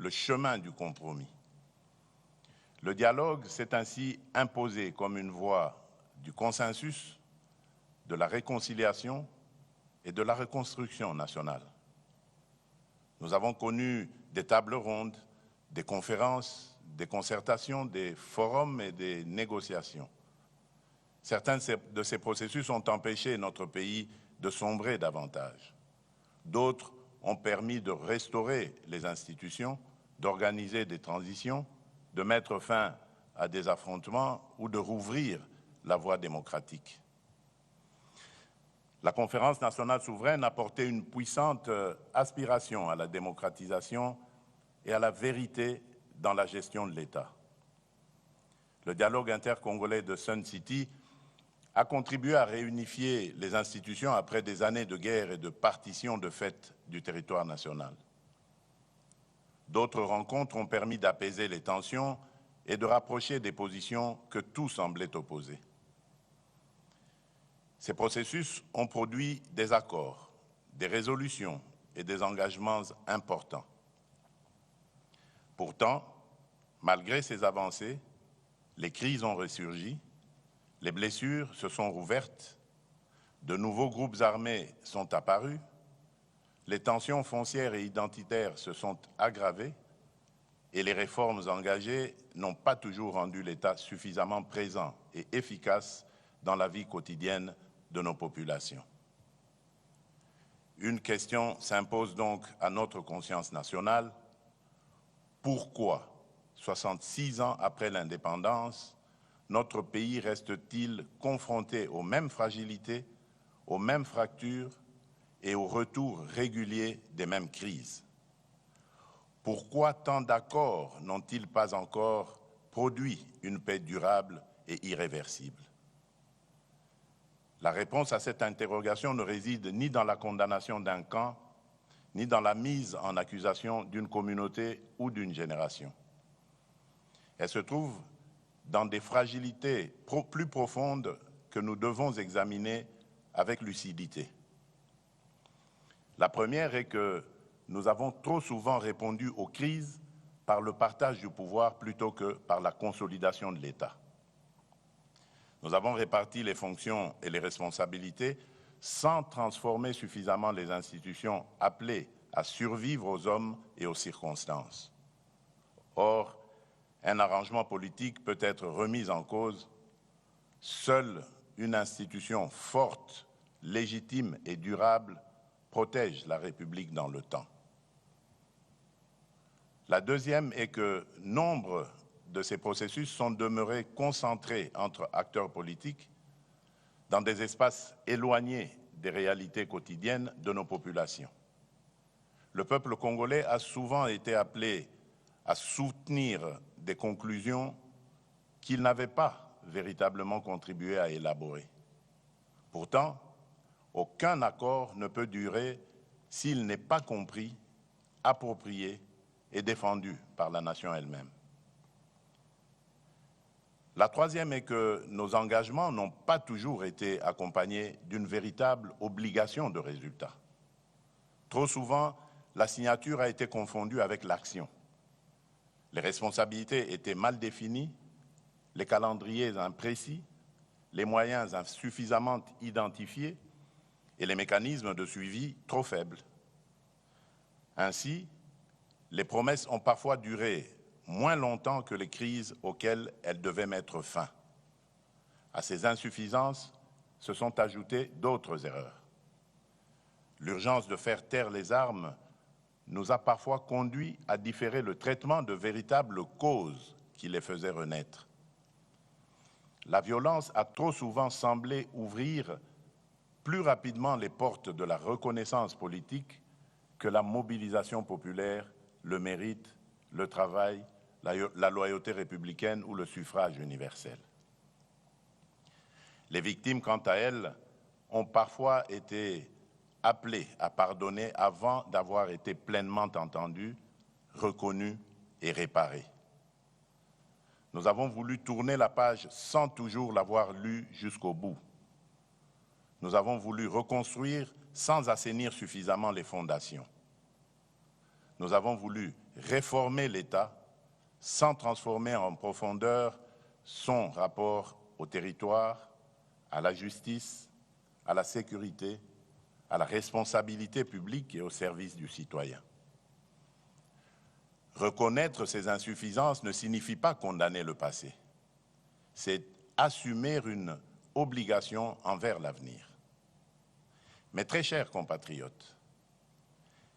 le chemin du compromis. Le dialogue s'est ainsi imposé comme une voie du consensus, de la réconciliation et de la reconstruction nationale. Nous avons connu des tables rondes, des conférences, des concertations, des forums et des négociations. Certains de ces processus ont empêché notre pays de sombrer davantage. D'autres ont permis de restaurer les institutions, d'organiser des transitions, de mettre fin à des affrontements ou de rouvrir la voie démocratique. La Conférence nationale souveraine a porté une puissante aspiration à la démocratisation et à la vérité dans la gestion de l'État. Le dialogue intercongolais de Sun City a contribué à réunifier les institutions après des années de guerre et de partition de fait du territoire national. D'autres rencontres ont permis d'apaiser les tensions et de rapprocher des positions que tout semblait opposer. Ces processus ont produit des accords, des résolutions et des engagements importants. Pourtant, malgré ces avancées, les crises ont ressurgi, les blessures se sont rouvertes, de nouveaux groupes armés sont apparus, les tensions foncières et identitaires se sont aggravées et les réformes engagées n'ont pas toujours rendu l'État suffisamment présent et efficace dans la vie quotidienne de nos populations. Une question s'impose donc à notre conscience nationale. Pourquoi, 66 ans après l'indépendance, notre pays reste-t-il confronté aux mêmes fragilités, aux mêmes fractures et au retour régulier des mêmes crises? Pourquoi tant d'accords n'ont-ils pas encore produit une paix durable et irréversible? La réponse à cette interrogation ne réside ni dans la condamnation d'un camp, ni dans la mise en accusation d'une communauté ou d'une génération. Elle se trouve dans des fragilités plus profondes que nous devons examiner avec lucidité. La première est que nous avons trop souvent répondu aux crises par le partage du pouvoir plutôt que par la consolidation de l'État. Nous avons réparti les fonctions et les responsabilités sans transformer suffisamment les institutions appelées à survivre aux hommes et aux circonstances. Or, un arrangement politique peut être remis en cause. Seule une institution forte, légitime et durable protège la République dans le temps. La deuxième est que nombre de ces processus sont demeurés concentrés entre acteurs politiques dans des espaces éloignés des réalités quotidiennes de nos populations. Le peuple congolais a souvent été appelé à soutenir des conclusions qu'il n'avait pas véritablement contribué à élaborer. Pourtant, aucun accord ne peut durer s'il n'est pas compris, approprié et défendu par la nation elle-même. La troisième est que nos engagements n'ont pas toujours été accompagnés d'une véritable obligation de résultat. Trop souvent, la signature a été confondue avec l'action. Les responsabilités étaient mal définies, les calendriers imprécis, les moyens insuffisamment identifiés et les mécanismes de suivi trop faibles. Ainsi, les promesses ont parfois duré moins longtemps que les crises auxquelles elles devaient mettre fin. À ces insuffisances se sont ajoutées d'autres erreurs. L'urgence de faire taire les armes nous a parfois conduits à différer le traitement de véritables causes qui les faisaient renaître. La violence a trop souvent semblé ouvrir plus rapidement les portes de la reconnaissance politique que la mobilisation populaire, le mérite, le travail, la loyauté républicaine ou le suffrage universel. Les victimes, quant à elles, ont parfois été appelées à pardonner avant d'avoir été pleinement entendues, reconnues et réparées. Nous avons voulu tourner la page sans toujours l'avoir lue jusqu'au bout. Nous avons voulu reconstruire sans assainir suffisamment les fondations. nous avons voulu réformer l'État sans transformer en profondeur son rapport au territoire, à la justice, à la sécurité, à la responsabilité publique et au service du citoyen. Reconnaître ces insuffisances ne signifie pas condamner le passé. C'est assumer une obligation envers l'avenir. Mes très chers compatriotes,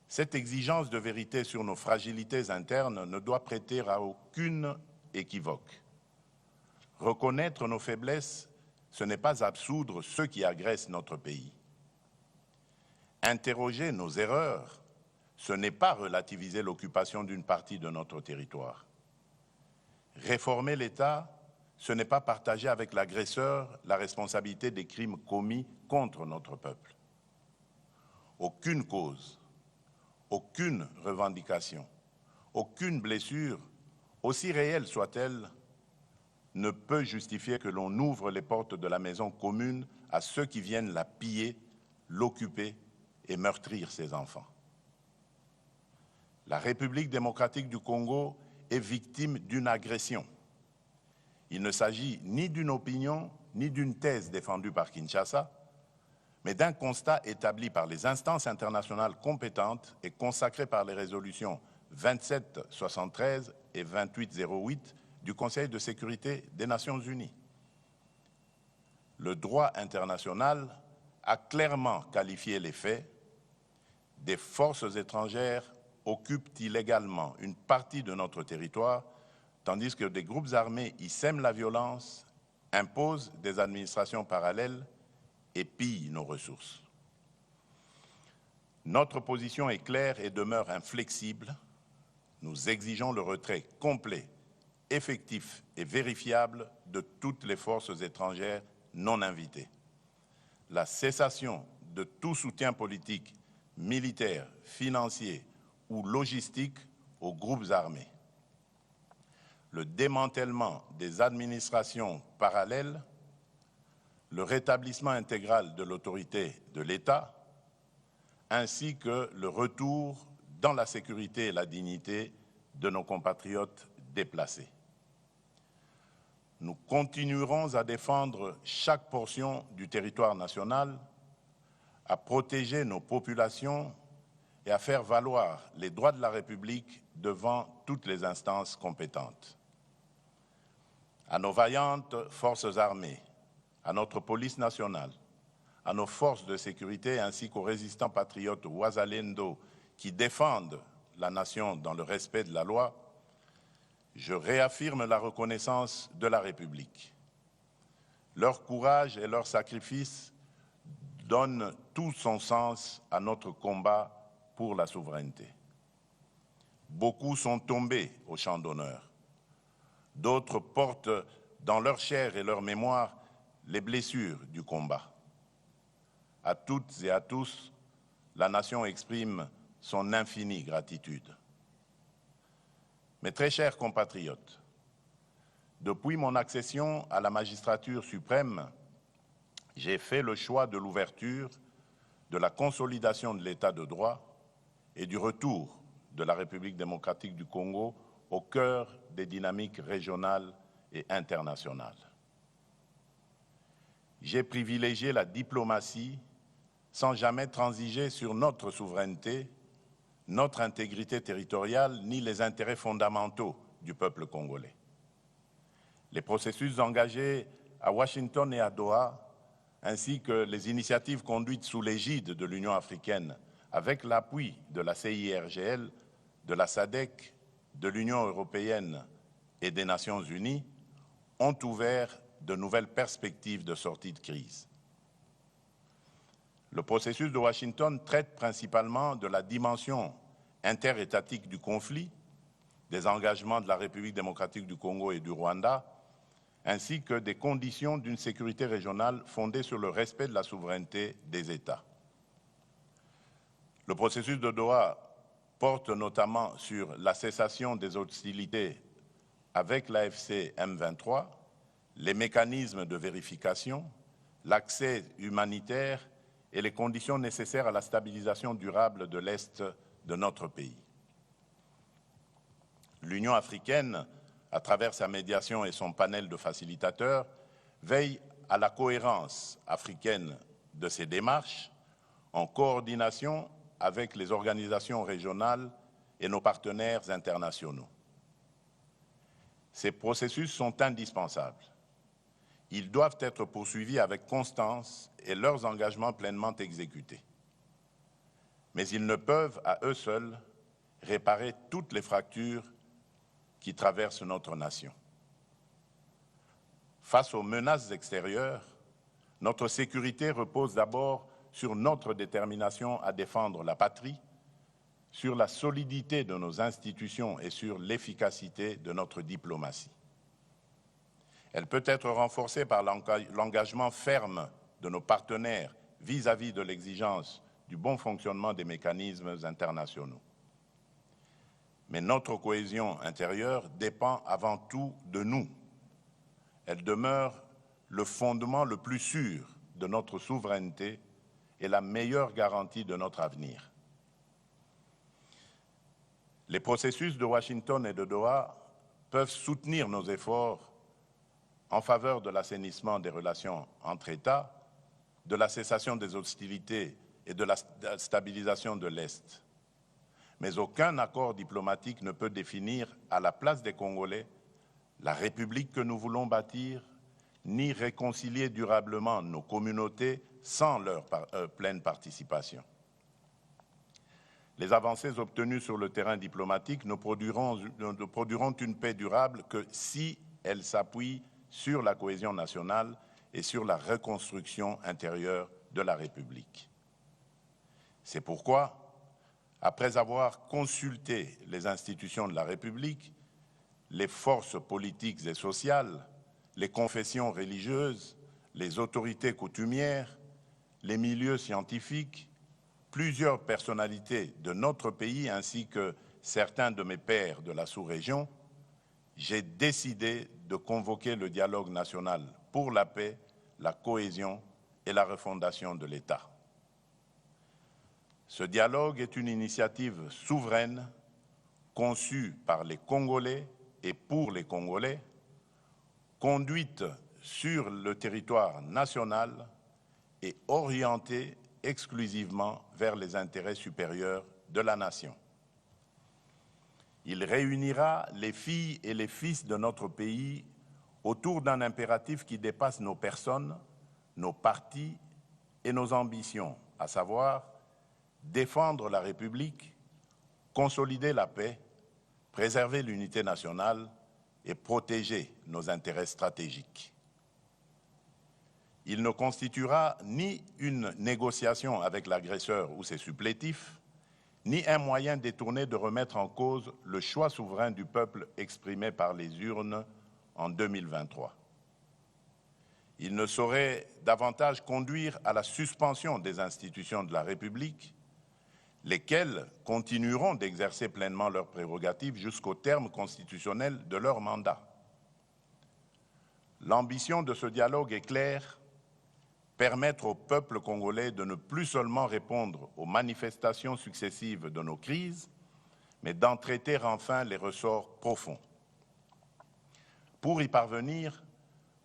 cette exigence de vérité sur nos fragilités internes ne doit prêter à aucune équivoque. Reconnaître nos faiblesses, ce n'est pas absoudre ceux qui agressent notre pays. Interroger nos erreurs, ce n'est pas relativiser l'occupation d'une partie de notre territoire. Réformer l'État, ce n'est pas partager avec l'agresseur la responsabilité des crimes commis contre notre peuple. Aucune cause, aucune revendication, aucune blessure, aussi réelle soit-elle, ne peut justifier que l'on ouvre les portes de la maison commune à ceux qui viennent la piller, l'occuper et meurtrir ses enfants. La République démocratique du Congo est victime d'une agression. Il ne s'agit ni d'une opinion, ni d'une thèse défendue par Kinshasa, mais d'un constat établi par les instances internationales compétentes et consacré par les résolutions 2773 et 2808 du Conseil de sécurité des Nations unies. Le droit international a clairement qualifié les faits. Des forces étrangères occupent illégalement une partie de notre territoire, tandis que des groupes armés y sèment la violence, imposent des administrations parallèles et pillent nos ressources. Notre position est claire et demeure inflexible. Nous exigeons le retrait complet, effectif et vérifiable de toutes les forces étrangères non invitées. La cessation de tout soutien politique, militaire, financier ou logistique aux groupes armés. Le démantèlement des administrations parallèles, le rétablissement intégral de l'autorité de l'État, ainsi que le retour dans la sécurité et la dignité de nos compatriotes déplacés. Nous continuerons à défendre chaque portion du territoire national, à protéger nos populations et à faire valoir les droits de la République devant toutes les instances compétentes. À nos vaillantes forces armées, à notre police nationale, à nos forces de sécurité ainsi qu'aux résistants patriotes Ouazalendo qui défendent la nation dans le respect de la loi, je réaffirme la reconnaissance de la République. Leur courage et leur sacrifice donnent tout son sens à notre combat pour la souveraineté. Beaucoup sont tombés au champ d'honneur. D'autres portent dans leur chair et leur mémoire les blessures du combat. À toutes et à tous, la nation exprime son infinie gratitude. Mes très chers compatriotes, depuis mon accession à la magistrature suprême, j'ai fait le choix de l'ouverture, de la consolidation de l'état de droit et du retour de la République démocratique du Congo au cœur des dynamiques régionales et internationales. J'ai privilégié la diplomatie sans jamais transiger sur notre souveraineté, notre intégrité territoriale, ni les intérêts fondamentaux du peuple congolais. Les processus engagés à Washington et à Doha, ainsi que les initiatives conduites sous l'égide de l'Union africaine, avec l'appui de la CIRGL, de la SADC, de l'Union européenne et des Nations unies, ont ouvert de nouvelles perspectives de sortie de crise. Le processus de Washington traite principalement de la dimension interétatique du conflit, des engagements de la République démocratique du Congo et du Rwanda, ainsi que des conditions d'une sécurité régionale fondée sur le respect de la souveraineté des États. Le processus de Doha porte notamment sur la cessation des hostilités avec l'AFC M23, les mécanismes de vérification, l'accès humanitaire et les conditions nécessaires à la stabilisation durable de l'Est de notre pays. l'Union africaine, à travers sa médiation et son panel de facilitateurs, veille à la cohérence africaine de ses démarches en coordination avec les organisations régionales et nos partenaires internationaux. Ces processus sont indispensables. Ils doivent être poursuivis avec constance et leurs engagements pleinement exécutés. Mais ils ne peuvent, à eux seuls, réparer toutes les fractures qui traversent notre nation. Face aux menaces extérieures, notre sécurité repose d'abord sur notre détermination à défendre la patrie, sur la solidité de nos institutions et sur l'efficacité de notre diplomatie. Elle peut être renforcée par l'engagement ferme de nos partenaires vis-à-vis de l'exigence du bon fonctionnement des mécanismes internationaux. Mais notre cohésion intérieure dépend avant tout de nous. Elle demeure le fondement le plus sûr de notre souveraineté et la meilleure garantie de notre avenir. Les processus de Washington et de Doha peuvent soutenir nos efforts en faveur de l'assainissement des relations entre États, de la cessation des hostilités et de la stabilisation de l'Est. Mais aucun accord diplomatique ne peut définir à la place des Congolais la République que nous voulons bâtir, ni réconcilier durablement nos communautés sans leur pleine participation. Les avancées obtenues sur le terrain diplomatique ne produiront une paix durable que si elles s'appuient sur la cohésion nationale et sur la reconstruction intérieure de la République. C'est pourquoi, après avoir consulté les institutions de la République, les forces politiques et sociales, les confessions religieuses, les autorités coutumières, les milieux scientifiques, plusieurs personnalités de notre pays ainsi que certains de mes pairs de la sous-région, j'ai décidé de convoquer le dialogue national pour la paix, la cohésion et la refondation de l'État. Ce dialogue est une initiative souveraine conçue par les Congolais et pour les Congolais, conduite sur le territoire national et orientée exclusivement vers les intérêts supérieurs de la nation. Il réunira les filles et les fils de notre pays autour d'un impératif qui dépasse nos personnes, nos partis et nos ambitions, à savoir défendre la République, consolider la paix, préserver l'unité nationale et protéger nos intérêts stratégiques. Il ne constituera ni une négociation avec l'agresseur ou ses supplétifs, ni un moyen détourné de remettre en cause le choix souverain du peuple exprimé par les urnes en 2023. Il ne saurait davantage conduire à la suspension des institutions de la République, lesquelles continueront d'exercer pleinement leurs prérogatives jusqu'au terme constitutionnel de leur mandat. L'ambition de ce dialogue est claire: permettre au peuple congolais de ne plus seulement répondre aux manifestations successives de nos crises, mais d'en traiter enfin les ressorts profonds. Pour y parvenir,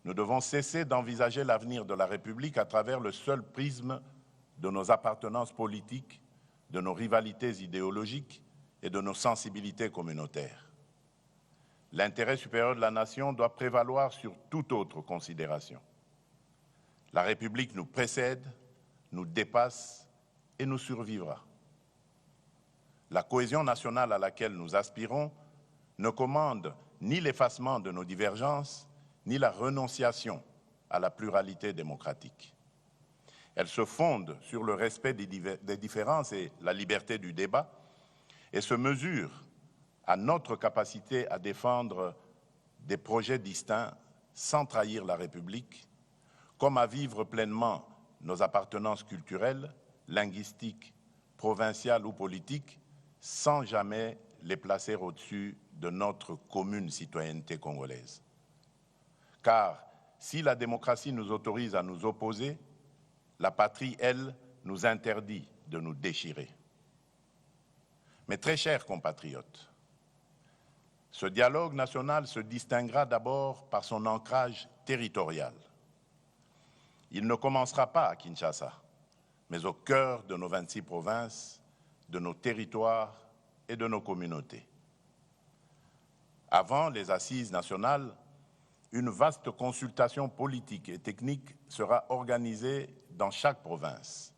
nous devons cesser d'envisager l'avenir de la République à travers le seul prisme de nos appartenances politiques, de nos rivalités idéologiques et de nos sensibilités communautaires. L'intérêt supérieur de la nation doit prévaloir sur toute autre considération. La République nous précède, nous dépasse et nous survivra. La cohésion nationale à laquelle nous aspirons ne commande ni l'effacement de nos divergences, ni la renonciation à la pluralité démocratique. Elle se fonde sur le respect des différences et la liberté du débat et se mesure à notre capacité à défendre des projets distincts sans trahir la République, comme à vivre pleinement nos appartenances culturelles, linguistiques, provinciales ou politiques, sans jamais les placer au-dessus de notre commune citoyenneté congolaise. Car si la démocratie nous autorise à nous opposer, la patrie, elle, nous interdit de nous déchirer. Mes très chers compatriotes, Ce dialogue national se distinguera d'abord par son ancrage territorial. Il ne commencera pas à Kinshasa, mais au cœur de nos 26 provinces, de nos territoires et de nos communautés. Avant les assises nationales, une vaste consultation politique et technique sera organisée dans chaque province.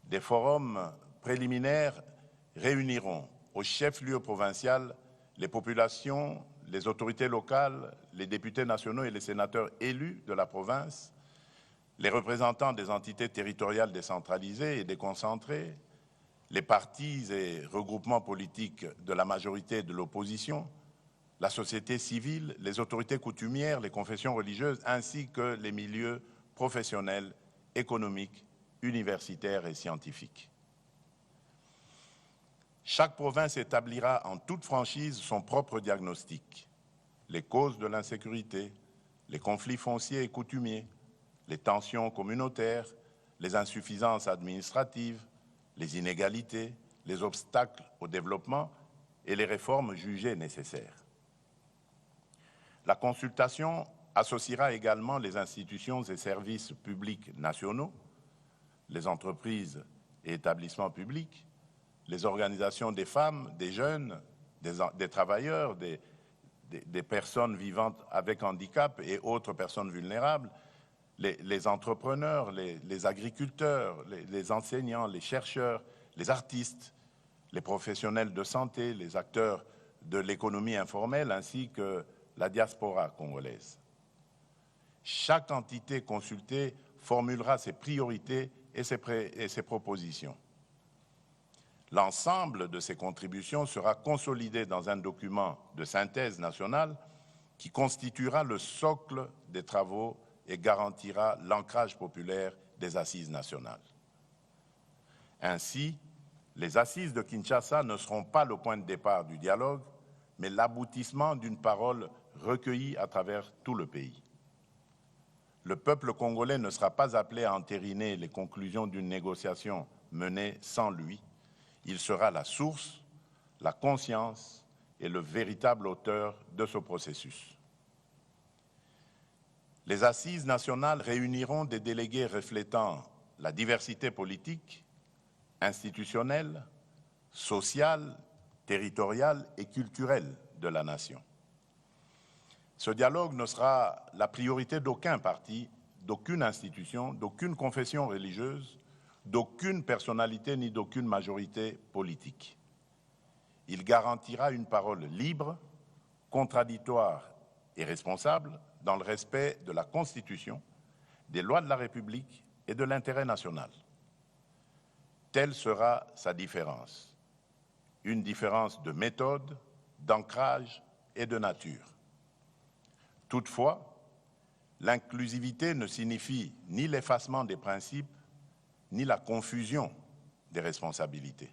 Des forums préliminaires réuniront au chef-lieu provincial les populations, les autorités locales, les députés nationaux et les sénateurs élus de la province, les représentants des entités territoriales décentralisées et déconcentrées, les partis et regroupements politiques de la majorité et de l'opposition, la société civile, les autorités coutumières, les confessions religieuses, ainsi que les milieux professionnels, économiques, universitaires et scientifiques. Chaque province établira en toute franchise son propre diagnostic. Les causes de l'insécurité, les conflits fonciers et coutumiers, les tensions communautaires, les insuffisances administratives, les inégalités, les obstacles au développement et les réformes jugées nécessaires. La consultation associera également les institutions et services publics nationaux, les entreprises et établissements publics, les organisations des femmes, des jeunes, des travailleurs, des personnes vivant avec handicap et autres personnes vulnérables, les entrepreneurs, les agriculteurs, les enseignants, les chercheurs, les artistes, les professionnels de santé, les acteurs de l'économie informelle ainsi que la diaspora congolaise. Chaque entité consultée formulera ses priorités et ses propositions. L'ensemble de ces contributions sera consolidé dans un document de synthèse nationale qui constituera le socle des travaux et garantira l'ancrage populaire des assises nationales. Ainsi, les assises de Kinshasa ne seront pas le point de départ du dialogue, mais l'aboutissement d'une parole recueillie à travers tout le pays. Le peuple congolais ne sera pas appelé à entériner les conclusions d'une négociation menée sans lui. Il sera la source, la conscience et le véritable auteur de ce processus. Les assises nationales réuniront des délégués reflétant la diversité politique, institutionnelle, sociale, territoriale et culturelle de la nation. Ce dialogue ne sera la priorité d'aucun parti, d'aucune institution, d'aucune confession religieuse, d'aucune personnalité ni d'aucune majorité politique. Il garantira une parole libre, contradictoire et responsable dans le respect de la Constitution, des lois de la République et de l'intérêt national. Telle sera sa différence. Une différence de méthode, d'ancrage et de nature. Toutefois, l'inclusivité ne signifie ni l'effacement des principes, ni la confusion des responsabilités.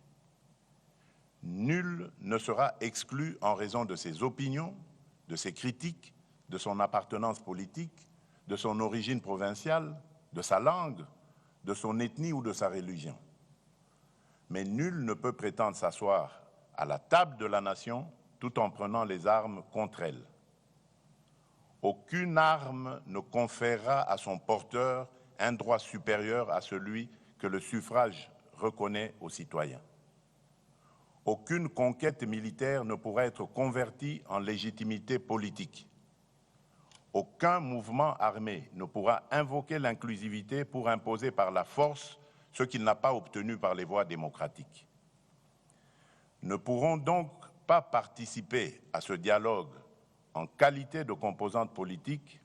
Nul ne sera exclu en raison de ses opinions, de ses critiques, de son appartenance politique, de son origine provinciale, de sa langue, de son ethnie ou de sa religion. Mais nul ne peut prétendre s'asseoir à la table de la nation tout en prenant les armes contre elle. Aucune arme ne conférera à son porteur un droit supérieur à celui que le suffrage reconnaît aux citoyens. Aucune conquête militaire ne pourra être convertie en légitimité politique. Aucun mouvement armé ne pourra invoquer l'inclusivité pour imposer par la force ce qu'il n'a pas obtenu par les voies démocratiques. Ne pourront donc pas participer à ce dialogue en qualité de composante politique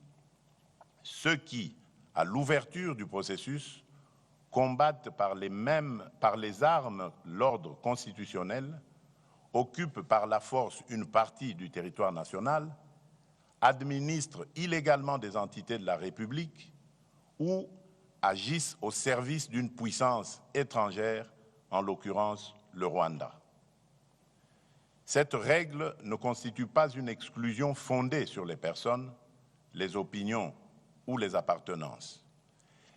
ceux qui, à l'ouverture du processus, combattent par les armes l'ordre constitutionnel, occupent par la force une partie du territoire national, administrent illégalement des entités de la République ou agissent au service d'une puissance étrangère, en l'occurrence le Rwanda. Cette règle ne constitue pas une exclusion fondée sur les personnes, les opinions ou les appartenances.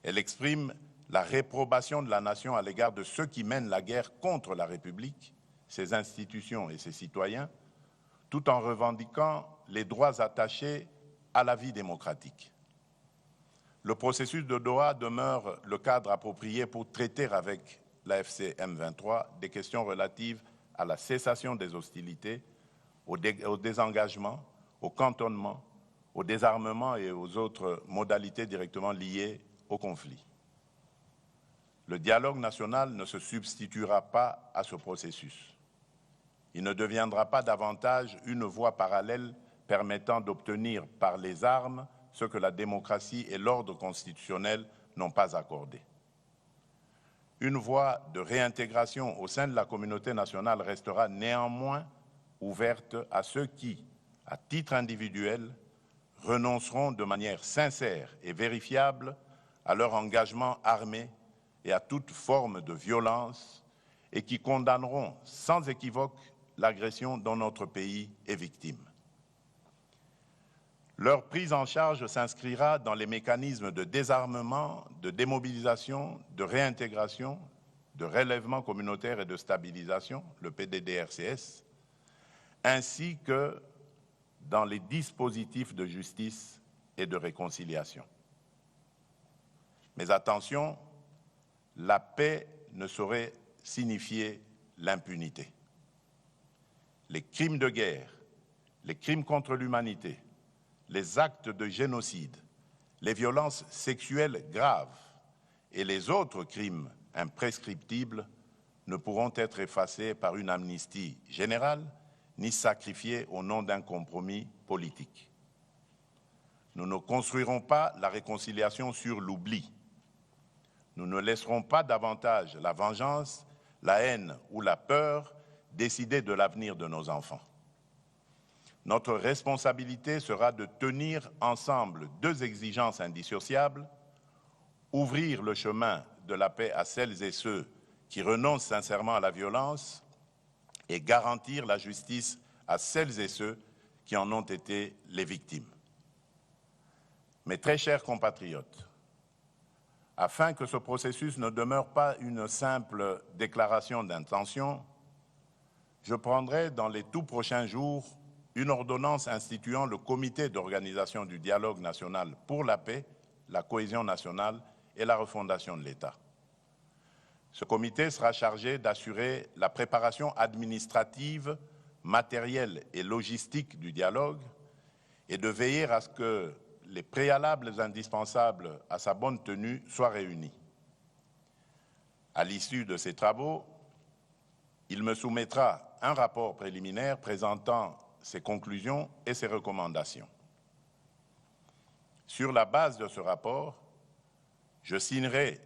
Elle exprime la réprobation de la nation à l'égard de ceux qui mènent la guerre contre la République, ses institutions et ses citoyens, tout en revendiquant les droits attachés à la vie démocratique. Le processus de Doha demeure le cadre approprié pour traiter avec l'AFC M23 des questions relatives à la cessation des hostilités, au désengagement, au cantonnement, au désarmement et aux autres modalités directement liées au conflit. Le dialogue national ne se substituera pas à ce processus. Il ne deviendra pas davantage une voie parallèle permettant d'obtenir par les armes ce que la démocratie et l'ordre constitutionnel n'ont pas accordé. Une voie de réintégration au sein de la communauté nationale restera néanmoins ouverte à ceux qui, à titre individuel, renonceront de manière sincère et vérifiable à leur engagement armé et à toute forme de violence et qui condamneront sans équivoque l'agression dont notre pays est victime. Leur prise en charge s'inscrira dans les mécanismes de désarmement, de démobilisation, de réintégration, de relèvement communautaire et de stabilisation, le PDDRCS, ainsi que dans les dispositifs de justice et de réconciliation. Mais attention, la paix ne saurait signifier l'impunité. Les crimes de guerre, les crimes contre l'humanité, les actes de génocide, les violences sexuelles graves et les autres crimes imprescriptibles ne pourront être effacés par une amnistie générale ni sacrifiés au nom d'un compromis politique. Nous ne construirons pas la réconciliation sur l'oubli. Nous ne laisserons pas davantage la vengeance, la haine ou la peur décider de l'avenir de nos enfants. Notre responsabilité sera de tenir ensemble deux exigences indissociables, ouvrir le chemin de la paix à celles et ceux qui renoncent sincèrement à la violence et garantir la justice à celles et ceux qui en ont été les victimes. Mes très chers compatriotes, afin que ce processus ne demeure pas une simple déclaration d'intention, je prendrai dans les tout prochains jours une ordonnance instituant le comité d'organisation du dialogue national pour la paix, la cohésion nationale et la refondation de l'État. Ce comité sera chargé d'assurer la préparation administrative, matérielle et logistique du dialogue et de veiller à ce que les préalables indispensables à sa bonne tenue soient réunis. À l'issue de ces travaux, il me soumettra un rapport préliminaire présentant ses conclusions et ses recommandations. Sur la base de ce rapport, je signerai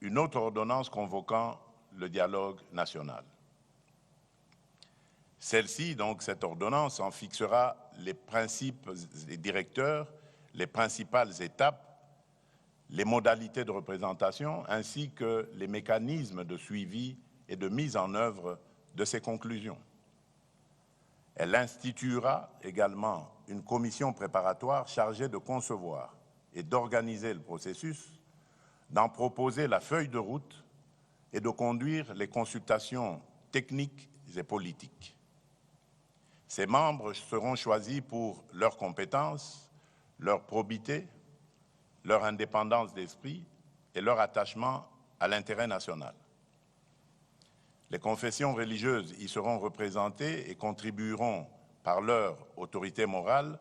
une autre ordonnance convoquant le dialogue national. Celle-ci, donc cette ordonnance, en fixera les principes et directeurs, les principales étapes, les modalités de représentation, ainsi que les mécanismes de suivi et de mise en œuvre de ces conclusions. Elle instituera également une commission préparatoire chargée de concevoir et d'organiser le processus, d'en proposer la feuille de route et de conduire les consultations techniques et politiques. Ces membres seront choisis pour leurs compétences, leur probité, leur indépendance d'esprit et leur attachement à l'intérêt national. Les confessions religieuses y seront représentées et contribueront par leur autorité morale,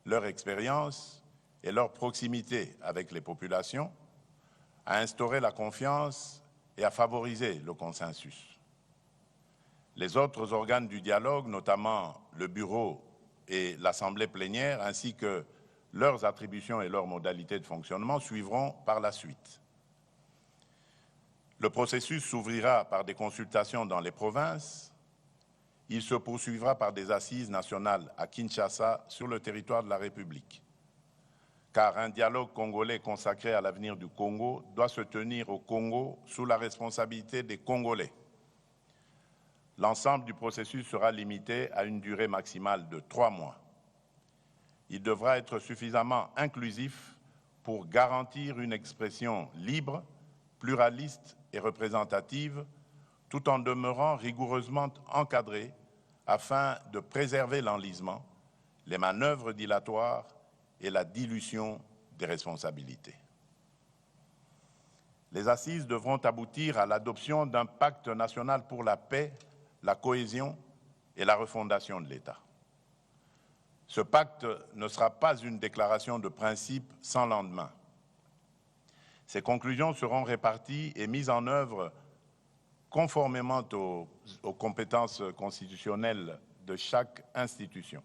leur expérience et leur proximité avec les populations à instaurer la confiance et à favoriser le consensus. Les autres organes du dialogue, notamment le bureau et l'assemblée plénière, ainsi que leurs attributions et leurs modalités de fonctionnement, suivront par la suite. Le processus s'ouvrira par des consultations dans les provinces. Il se poursuivra par des assises nationales à Kinshasa, sur le territoire de la République. Car un dialogue congolais consacré à l'avenir du Congo doit se tenir au Congo sous la responsabilité des Congolais. L'ensemble du processus sera limité à une durée maximale de 3 mois. Il devra être suffisamment inclusif pour garantir une expression libre, pluraliste et représentative, tout en demeurant rigoureusement encadré afin de préserver l'enlisement, les manœuvres dilatoires et la dilution des responsabilités. Les assises devront aboutir à l'adoption d'un pacte national pour la paix, la cohésion et la refondation de l'État. Ce pacte ne sera pas une déclaration de principe sans lendemain. Ses conclusions seront réparties et mises en œuvre conformément aux compétences constitutionnelles de chaque institution.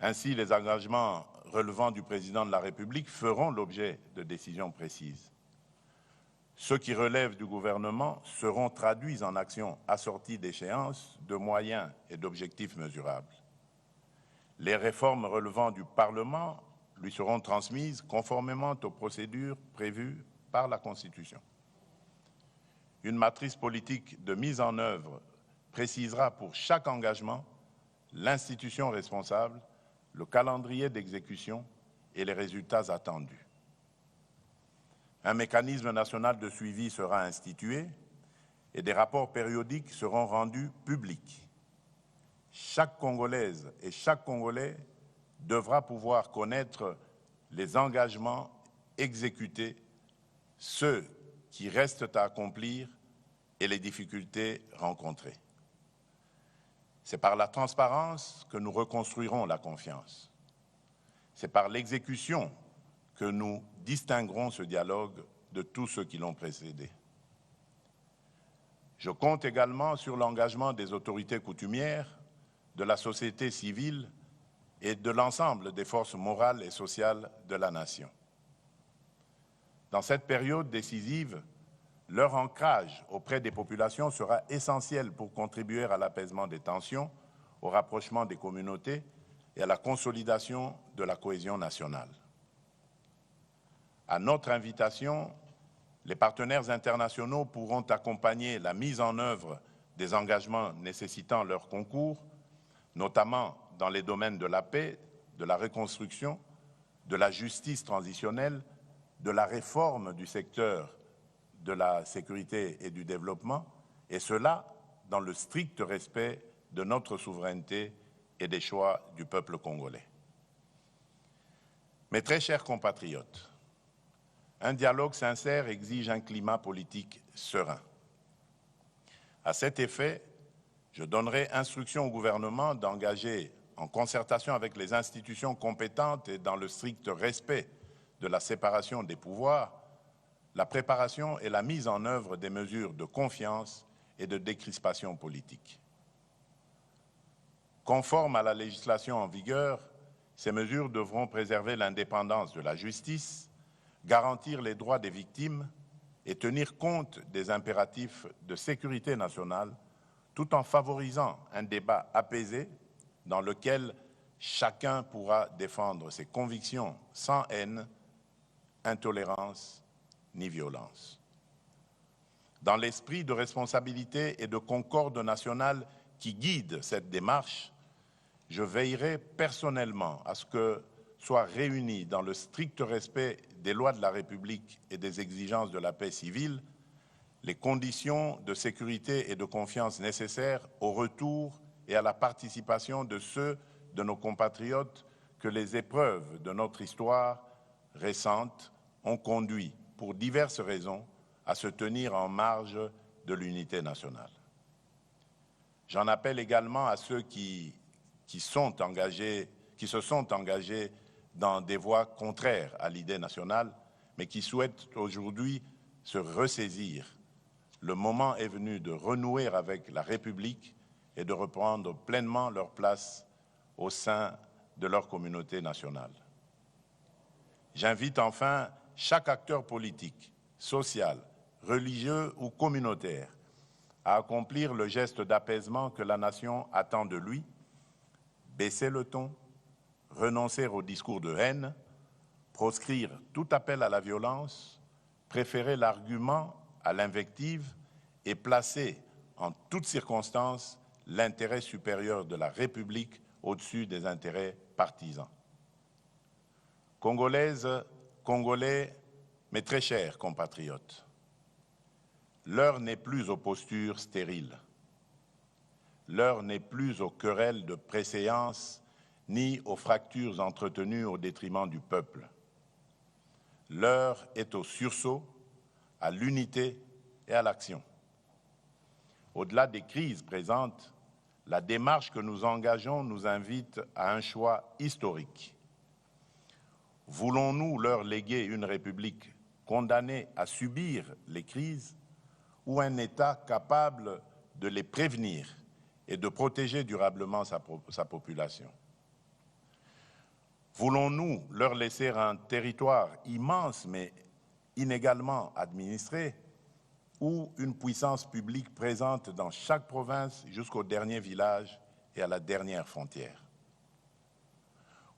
Ainsi, les engagements relevant du président de la République feront l'objet de décisions précises. Ceux qui relèvent du gouvernement seront traduits en actions assorties d'échéances, de moyens et d'objectifs mesurables. Les réformes relevant du Parlement lui seront transmises conformément aux procédures prévues par la Constitution. Une matrice politique de mise en œuvre précisera pour chaque engagement l'institution responsable, le calendrier d'exécution et les résultats attendus. Un mécanisme national de suivi sera institué et des rapports périodiques seront rendus publics. Chaque Congolaise et chaque Congolais devra pouvoir connaître les engagements exécutés, ceux qui restent à accomplir et les difficultés rencontrées. C'est par la transparence que nous reconstruirons la confiance. C'est par l'exécution que nous distinguerons ce dialogue de tous ceux qui l'ont précédé. Je compte également sur l'engagement des autorités coutumières, de la société civile et de l'ensemble des forces morales et sociales de la nation. Dans cette période décisive, leur ancrage auprès des populations sera essentiel pour contribuer à l'apaisement des tensions, au rapprochement des communautés et à la consolidation de la cohésion nationale. À notre invitation, les partenaires internationaux pourront accompagner la mise en œuvre des engagements nécessitant leur concours, notamment dans les domaines de la paix, de la reconstruction, de la justice transitionnelle, de la réforme du secteur de la sécurité et du développement, et cela dans le strict respect de notre souveraineté et des choix du peuple congolais. Mes très chers compatriotes, un dialogue sincère exige un climat politique serein. À cet effet, je donnerai instruction au gouvernement d'engager, en concertation avec les institutions compétentes et dans le strict respect de la séparation des pouvoirs, la préparation et la mise en œuvre des mesures de confiance et de décrispation politique. Conformes à la législation en vigueur, ces mesures devront préserver l'indépendance de la justice, garantir les droits des victimes et tenir compte des impératifs de sécurité nationale, tout en favorisant un débat apaisé dans lequel chacun pourra défendre ses convictions sans haine, intolérance ni violence. Dans l'esprit de responsabilité et de concorde nationale qui guide cette démarche, je veillerai personnellement à ce que soient réunis dans le strict respect des lois de la République et des exigences de la paix civile les conditions de sécurité et de confiance nécessaires au retour et à la participation de ceux de nos compatriotes que les épreuves de notre histoire récente ont conduit, pour diverses raisons, à se tenir en marge de l'unité nationale. J'en appelle également à ceux qui se sont engagés dans des voies contraires à l'idée nationale, mais qui souhaitent aujourd'hui se ressaisir. Le moment est venu de renouer avec la République et de reprendre pleinement leur place au sein de leur communauté nationale. J'invite enfin chaque acteur politique, social, religieux ou communautaire à accomplir le geste d'apaisement que la nation attend de lui, baisser le ton, renoncer au discours de haine, proscrire tout appel à la violence, préférer l'argument à l'invective et placer en toutes circonstances l'intérêt supérieur de la République au-dessus des intérêts partisans. Congolaises, Congolais, mes très chers compatriotes, l'heure n'est plus aux postures stériles. l'heure n'est plus aux querelles de préséance ni aux fractures entretenues au détriment du peuple. L'heure est au sursaut, à l'unité et à l'action. Au-delà des crises présentes, la démarche que nous engageons nous invite à un choix historique. Voulons-nous leur léguer une République condamnée à subir les crises ou un État capable de les prévenir et de protéger durablement sa population? Voulons-nous leur laisser un territoire immense mais inégalement administré ou une puissance publique présente dans chaque province jusqu'au dernier village et à la dernière frontière?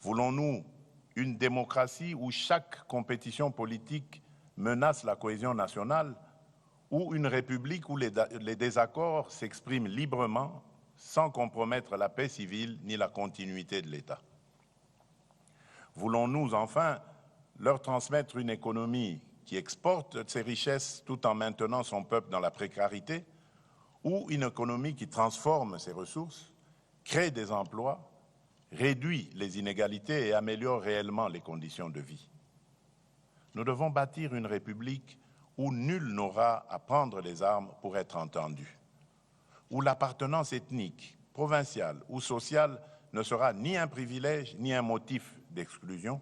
Voulons-nous une démocratie où chaque compétition politique menace la cohésion nationale ou une république où les désaccords s'expriment librement sans compromettre la paix civile ni la continuité de l'État? Voulons-nous enfin leur transmettre une économie qui exporte ses richesses tout en maintenant son peuple dans la précarité ou une économie qui transforme ses ressources, crée des emplois, réduit les inégalités et améliore réellement les conditions de vie? Nous devons bâtir une république où nul n'aura à prendre les armes pour être entendu, où l'appartenance ethnique, provinciale ou sociale ne sera ni un privilège ni un motif d'exclusion,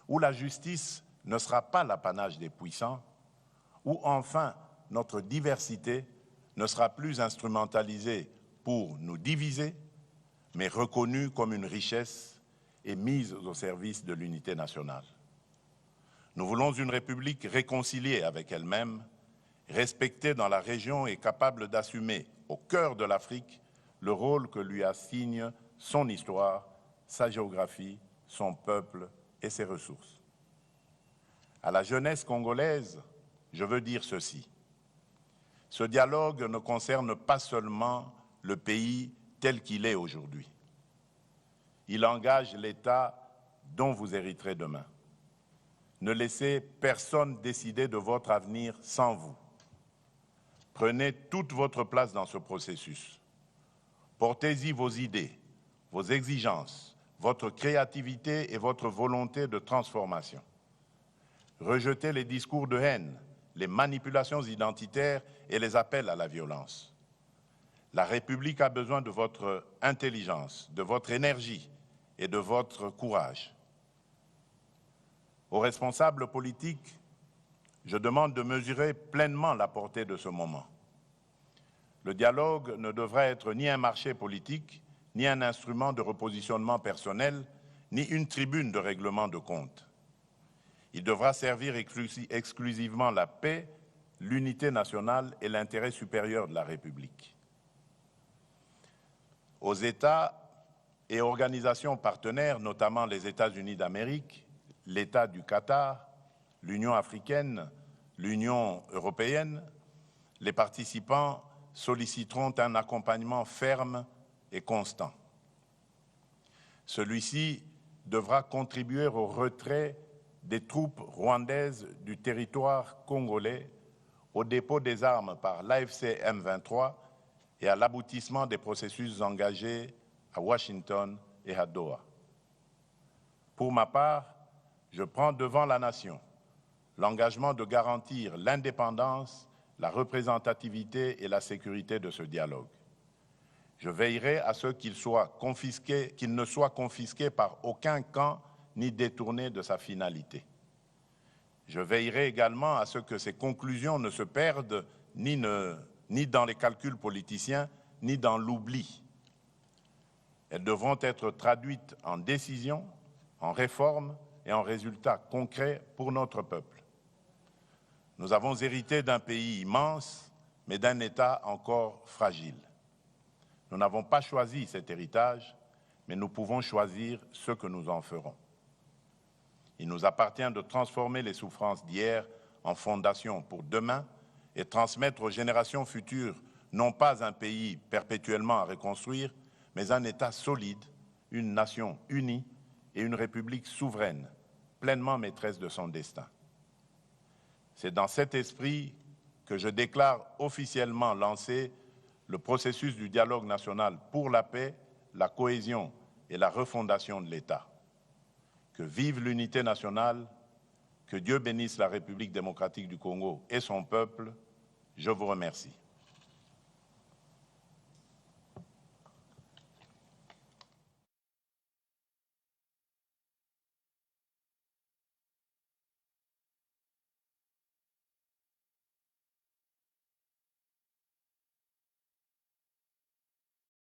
où la justice ne sera pas l'apanage des puissants, où enfin notre diversité ne sera plus instrumentalisée pour nous diviser, mais reconnue comme une richesse et mise au service de l'unité nationale. Nous voulons une République réconciliée avec elle-même, respectée dans la région et capable d'assumer au cœur de l'Afrique le rôle que lui assigne son histoire, sa géographie, son peuple et ses ressources. À la jeunesse congolaise, je veux dire ceci. Ce dialogue ne concerne pas seulement le pays tel qu'il est aujourd'hui. Il engage l'État dont vous hériterez demain. Ne laissez personne décider de votre avenir sans vous. Prenez toute votre place dans ce processus. Portez-y vos idées, vos exigences, votre créativité et votre volonté de transformation. Rejetez les discours de haine, les manipulations identitaires et les appels à la violence. La République a besoin de votre intelligence, de votre énergie et de votre courage. Aux responsables politiques, je demande de mesurer pleinement la portée de ce moment. Le dialogue ne devra être ni un marché politique, ni un instrument de repositionnement personnel, ni une tribune de règlement de comptes. Il devra servir exclusivement la paix, l'unité nationale et l'intérêt supérieur de la République. Aux États et organisations partenaires, notamment les États-Unis d'Amérique, l'État du Qatar, l'Union africaine, l'Union européenne, les participants solliciteront un accompagnement ferme et constant. Celui-ci devra contribuer au retrait des troupes rwandaises du territoire congolais, au dépôt des armes par l'AFC M23 et à l'aboutissement des processus engagés à Washington et à Doha. Pour ma part, je prends devant la nation l'engagement de garantir l'indépendance, la représentativité et la sécurité de ce dialogue. Je veillerai à ce qu'il ne soit confisqué par aucun camp ni détourné de sa finalité. Je veillerai également à ce que ces conclusions ne se perdent ni dans les calculs politiciens, ni dans l'oubli. Elles devront être traduites en décisions, en réformes et en résultats concrets pour notre peuple. Nous avons hérité d'un pays immense, mais d'un État encore fragile. Nous n'avons pas choisi cet héritage, mais nous pouvons choisir ce que nous en ferons. Il nous appartient de transformer les souffrances d'hier en fondation pour demain et transmettre aux générations futures non pas un pays perpétuellement à reconstruire, mais un État solide, une nation unie et une République souveraine, pleinement maîtresse de son destin. C'est dans cet esprit que je déclare officiellement lancer le processus du dialogue national pour la paix, la cohésion et la refondation de l'État. Que vive l'unité nationale, que Dieu bénisse la République démocratique du Congo et son peuple. Je vous remercie.